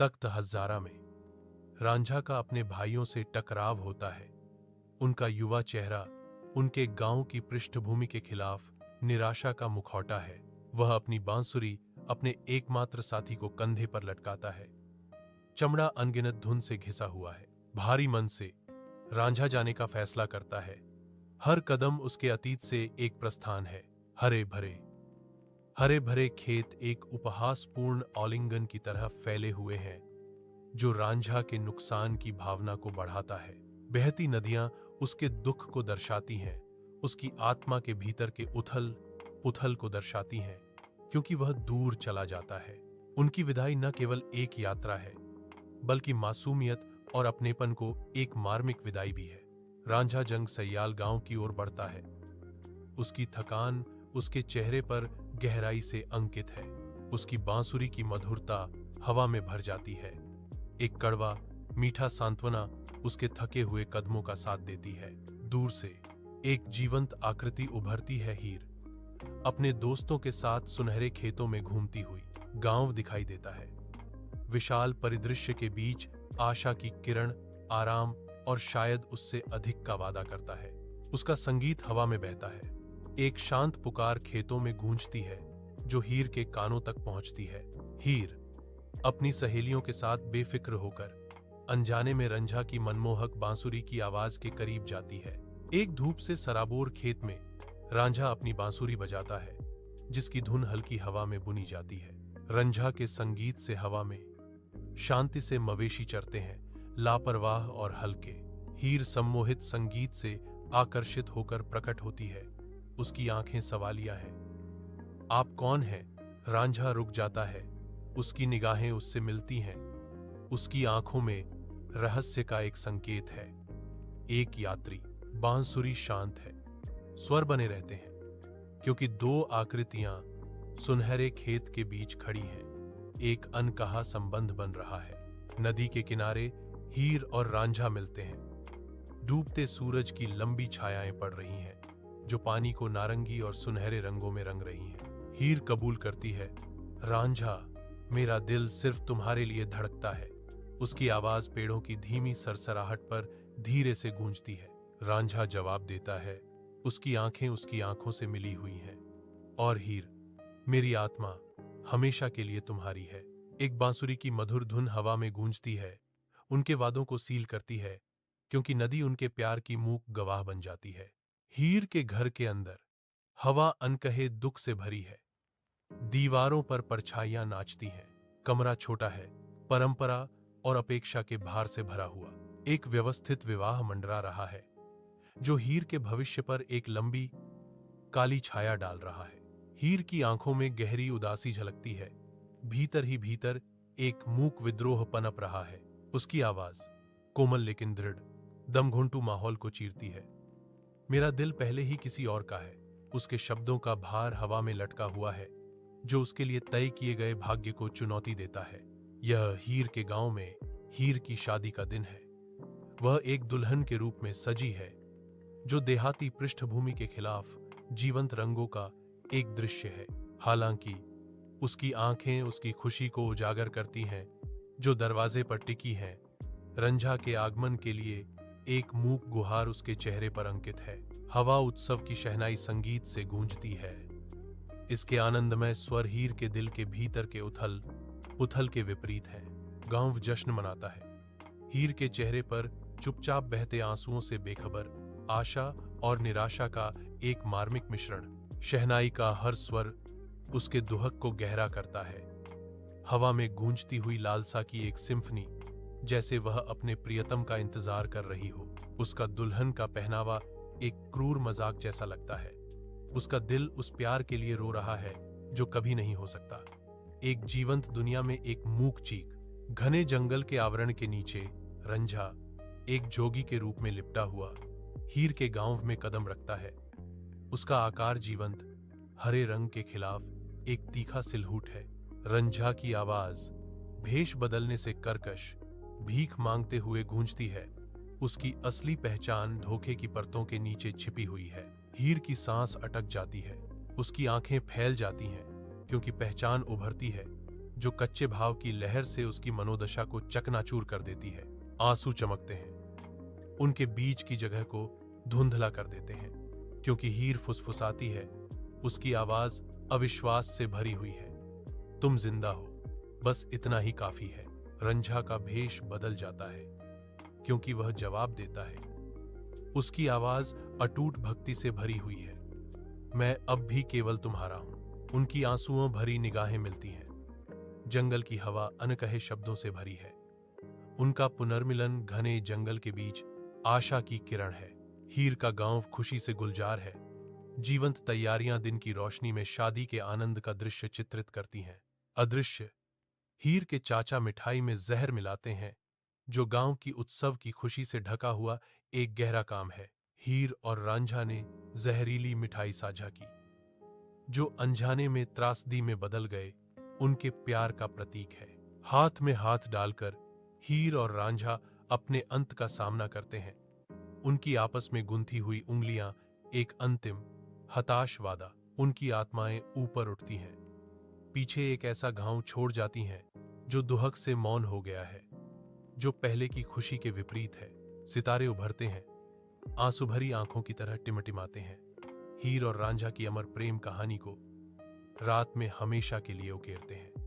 तख्त हज़ारा में रांझा का अपने भाइयों से टकराव होता है। उनका युवा चेहरा उनके गांव की पृष्ठभूमि के खिलाफ निराशा का मुखौटा है। वह अपनी बांसुरी अपने एकमात्र साथी को कंधे पर लटकाता है। चमड़ा अनगिनत धुन से घिसा हुआ है। भारी मन से रांझा जाने का फैसला करता है। हर कदम उसके अतीत से एक प्रस्थान है। हरे भरे खेत एक उपहासपूर्ण आलिंगन की तरह फैले हुए हैं जो रांझा के नुकसान की भावना को बढ़ाता है। बहती नदियां उसके दुख को दर्शाती हैं, उसकी आत्मा के भीतर के उथल पुथल को दर्शाती हैं, क्योंकि वह दूर चला जाता है। उनकी विदाई न केवल एक यात्रा है, बल्कि मासूमियत और अपनेपन को एक मार्मिक विदाई भी है। रांझा जंग सयाल गांव की ओर बढ़ता है। उसकी थकान उसके चेहरे पर गहराई से अंकित है। उसकी बांसुरी की मधुरता हवा में भर जाती है। एक कड़वा मीठा सांत्वना उसके थके हुए कदमों का साथ देती है। दूर से एक जीवंत आकृति उभरती है। हीर अपने दोस्तों के साथ सुनहरे खेतों में घूमती हुई। गांव दिखाई देता है। विशाल परिदृश्य के बीच आशा की किरण आराम और शायद उससे अधिक का वादा करता है। उसका संगीत हवा में बहता है। एक शांत पुकार खेतों में गूंजती है जो हीर के कानों तक पहुंचती है। हीर अपनी सहेलियों के साथ बेफिक्र होकर अनजाने में रंझा की मनमोहक बांसुरी की आवाज के करीब जाती है। एक धूप से सराबोर खेत में रांझा अपनी बांसुरी बजाता है, जिसकी धुन हल्की हवा में बुनी जाती है। रंझा के संगीत से हवा में शांति से मवेशी चरते हैं, लापरवाह और हल्के। हीर सम्मोहित संगीत से आकर्षित होकर प्रकट होती है। उसकी आंखें सवालिया हैं। आप कौन हैं? रांझा रुक जाता है। उसकी निगाहें उससे मिलती हैं। उसकी आंखों में रहस्य का एक संकेत है। एक यात्री। बांसुरी शांत है। स्वर बने रहते हैं, क्योंकि दो आकृतियां सुनहरे खेत के बीच खड़ी हैं। एक अनकहा संबंध बन रहा है। नदी के किनारे हीर और रांझा मिलते हैं। डूबते सूरज की लंबी छायाएं पड़ रही हैं, जो पानी को नारंगी और सुनहरे रंगों में रंग रही हैं। हीर कबूल करती है, रांझा, मेरा दिल सिर्फ तुम्हारे लिए धड़कता है। उसकी आवाज पेड़ों की धीमी सरसराहट पर धीरे से गूंजती है। रांझा जवाब देता है। उसकी आंखें उसकी आंखों से मिली हुई हैं। और हीर, मेरी आत्मा हमेशा के लिए तुम्हारी है। एक बांसुरी की मधुर धुन हवा में गूंजती है, उनके वादों को सील करती है, क्योंकि नदी उनके प्यार की मूक गवाह बन जाती है। हीर के घर के अंदर हवा अनकहे दुख से भरी है। दीवारों पर परछाइयां नाचती हैं। कमरा छोटा है, परंपरा और अपेक्षा के भार से भरा हुआ। एक व्यवस्थित विवाह मंडरा रहा है, जो हीर के भविष्य पर एक लंबी काली छाया डाल रहा है। हीर की आंखों में गहरी उदासी झलकती है। भीतर ही भीतर एक मूक विद्रोह पनप रहा है। उसकी आवाज कोमल लेकिन दृढ़, दमघुंटू माहौल को चीरती है। मेरा दिल पहले ही किसी और का है। उसके शब्दों का भार हवा में लटका हुआ है, जो उसके लिए तय किए गए भाग्य को चुनौती देता है। यह हीर के गांव में हीर की शादी का दिन है। वह एक दुल्हन के रूप में सजी है, जो देहाती पृष्ठभूमि के खिलाफ जीवंत रंगों का एक दृश्य है। हालांकि उसकी आंखें उसकी खुशी को उजागर करती हैं, जो दरवाजे पर टिकी हैं। रंझा के आगमन के लिए एक मूक गुहार उसके चेहरे पर अंकित है। हवा उत्सव की शहनाई संगीत से गूंजती है। इसके आनंदमय स्वर हीर के दिल के भीतर के उथल पुथल के विपरीत हैं। गांव जश्न मनाता है। हीर के चेहरे पर चुपचाप बहते आंसुओं से बेखबर आशा और निराशा का एक मार्मिक मिश्रण। शहनाई का हर स्वर उसके दुहक को गहरा करता है। हवा में गूंजती हुई लालसा की एक सिम्फनी, जैसे वह अपने प्रियतम का इंतजार कर रही हो। उसका दुल्हन का पहनावा एक क्रूर मजाक जैसा लगता है। उसका दिल उस प्यार के लिए रो रहा है जो कभी नहीं हो सकता। एक जीवंत दुनिया में एक मूक चीख। घने जंगल के आवरण के नीचे रंझा एक जोगी के रूप में लिपटा हुआ हीर के गांव में कदम रखता है। उसका आकार जीवंत हरे रंग के खिलाफ एक तीखा सिलहूट है। रंझा की आवाज भेष बदलने से कर्कश भीख मांगते हुए गूंजती है। उसकी असली पहचान धोखे की परतों के नीचे छिपी हुई है। हीर की सांस अटक जाती है। उसकी आंखें फैल जाती हैं, क्योंकि पहचान उभरती है जो कच्चे भाव की लहर से उसकी मनोदशा को चकनाचूर कर देती है। आंसू चमकते हैं, उनके बीच की जगह को धुंधला कर देते हैं, क्योंकि हीर फुसफुसाती है। उसकी आवाज अविश्वास से भरी हुई है। तुम जिंदा हो, बस इतना ही काफी है। रंझा का भेष बदल जाता है, क्योंकि वह जवाब देता है। उसकी आवाज अटूट भक्ति से भरी हुई है। मैं अब भी केवल तुम्हारा हूं। उनकी आंसुओं भरी निगाहें मिलती हैं। जंगल की हवा अनकहे शब्दों से भरी है। उनका पुनर्मिलन घने जंगल के बीच आशा की किरण है। हीर का गांव खुशी से गुलजार है। जीवंत तैयारियां दिन की रोशनी में शादी के आनंद का दृश्य चित्रित करती हैं। अदृश्य हीर के चाचा मिठाई में जहर मिलाते हैं, जो गांव की उत्सव की खुशी से ढका हुआ एक गहरा काम है। हीर और रांझा ने जहरीली मिठाई साझा की, जो अनजाने में त्रासदी में बदल गए उनके प्यार का प्रतीक है। हाथ में हाथ डालकर हीर और रांझा अपने अंत का सामना करते हैं। उनकी आपस में गुंथी हुई उंगलियां एक अंतिम हताश वादा। उनकी आत्माएं ऊपर उठती हैं, पीछे एक ऐसा घाव छोड़ जाती हैं जो दुहक से मौन हो गया है, जो पहले की खुशी के विपरीत है। सितारे उभरते हैं, आंसू भरी आंखों की तरह टिमटिमाते हैं। हीर और रांझा की अमर प्रेम कहानी को रात में हमेशा के लिए उकेरते हैं।